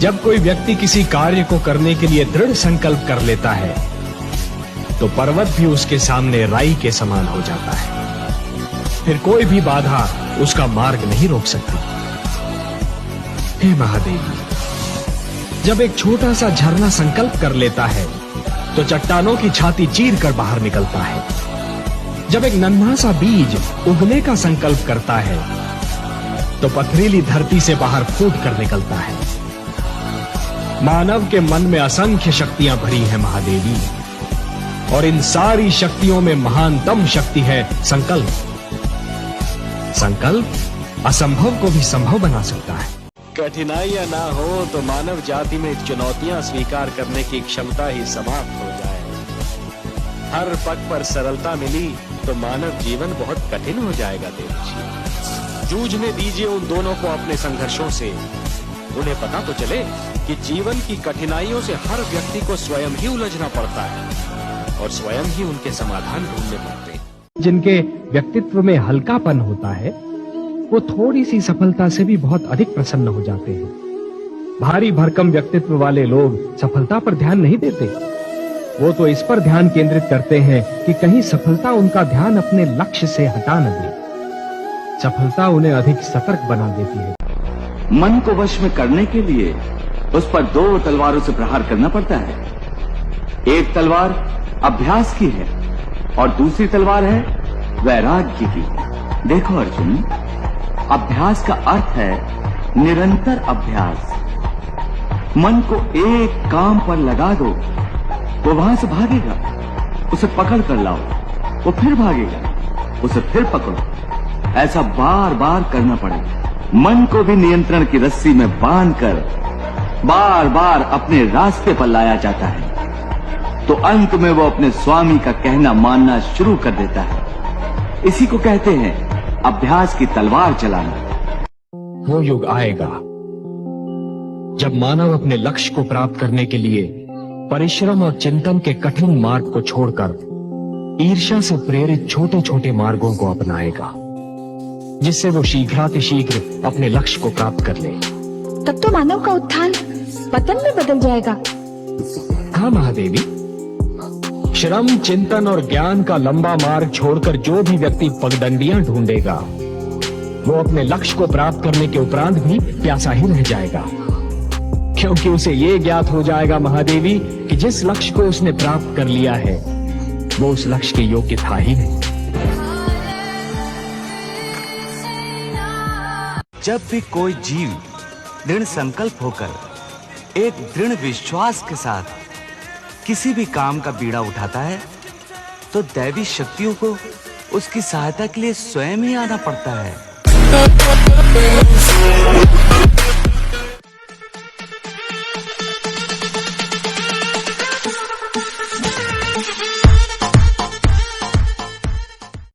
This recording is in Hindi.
जब कोई व्यक्ति किसी कार्य को करने के लिए दृढ़ संकल्प कर लेता है तो पर्वत भी उसके सामने राई के समान हो जाता है। फिर कोई भी बाधा उसका मार्ग नहीं रोक सकती। हे महादेवी, जब एक छोटा सा झरना संकल्प कर लेता है तो चट्टानों की छाती चीर कर बाहर निकलता है। जब एक नन्हा सा बीज उगने का संकल्प करता है तो पथरीली धरती से बाहर फूट कर निकलता है। मानव के मन में असंख्य शक्तियां भरी हैं महादेवी, और इन सारी शक्तियों में महानतम शक्ति है संकल्प। संकल्प असंभव को भी संभव बना सकता है। कठिनाइयां ना हो तो मानव जाति में चुनौतियां स्वीकार करने की क्षमता ही समाप्त हो जाए। हर पग पर सरलता मिली तो मानव जीवन बहुत कठिन हो जाएगा देवजी। जूझने दीजिए उन दोनों को अपने संघर्षों से। उन्हें पता तो चले कि जीवन की कठिनाइयों से हर व्यक्ति को स्वयं ही उलझना पड़ता है और स्वयं ही उनके समाधान ढूंढने पड़ते हैं। जिनके व्यक्तित्व में हल्कापन होता है वो थोड़ी सी सफलता से भी बहुत अधिक प्रसन्न हो जाते हैं। भारी भरकम व्यक्तित्व वाले लोग सफलता पर ध्यान नहीं देते। वो तो इस पर ध्यान केंद्रित करते हैं कि कहीं सफलता उनका ध्यान अपने लक्ष्य से हटा न दे। सफलता उन्हें अधिक सतर्क बना देती है। मन को वश में करने के लिए उस पर दो तलवारों से प्रहार करना पड़ता है। एक तलवार अभ्यास की है और दूसरी तलवार है वैराग्य की। देखो अर्जुन, अभ्यास का अर्थ है निरंतर अभ्यास। मन को एक काम पर लगा दो, वो वहां से भागेगा। उसे पकड़ कर लाओ, वो फिर भागेगा। उसे फिर पकड़ो। ऐसा बार बार करना पड़ेगा। मन को भी नियंत्रण की रस्सी में बांधकर बार बार अपने रास्ते पर लाया जाता है तो अंत में वो अपने स्वामी का कहना मानना शुरू कर देता है। इसी को कहते हैं अभ्यास की तलवार चलाना। वो युग आएगा जब मानव अपने लक्ष्य को प्राप्त करने के लिए परिश्रम और चिंतन के कठिन मार्ग को छोड़कर ईर्ष्या से प्रेरित छोटे छोटे मार्गों को अपनाएगा, जिससे वो शीघ्रातिशीघ्र अपने लक्ष्य को प्राप्त कर ले। तब तो मानव का उत्थान पतन में बदल जाएगा। हाँ महादेवी, श्रम, चिंतन और ज्ञान का लंबा मार्ग छोड़कर जो भी व्यक्ति पगडंडियां ढूंढेगा वो अपने लक्ष्य को प्राप्त करने के उपरांत भी प्यासा ही रह जाएगा, क्योंकि उसे ये ज्ञात हो जाएगा महादेवी कि जिस लक्ष्य को उसने प्राप्त कर लिया है वो उस लक्ष्य के योग्य था ही नहीं। जब भी कोई जीव दृढ़ संकल्प होकर एक दृढ़ विश्वास के साथ किसी भी काम का बीड़ा उठाता है तो दैवी शक्तियों को उसकी सहायता के लिए स्वयं ही आना पड़ता है।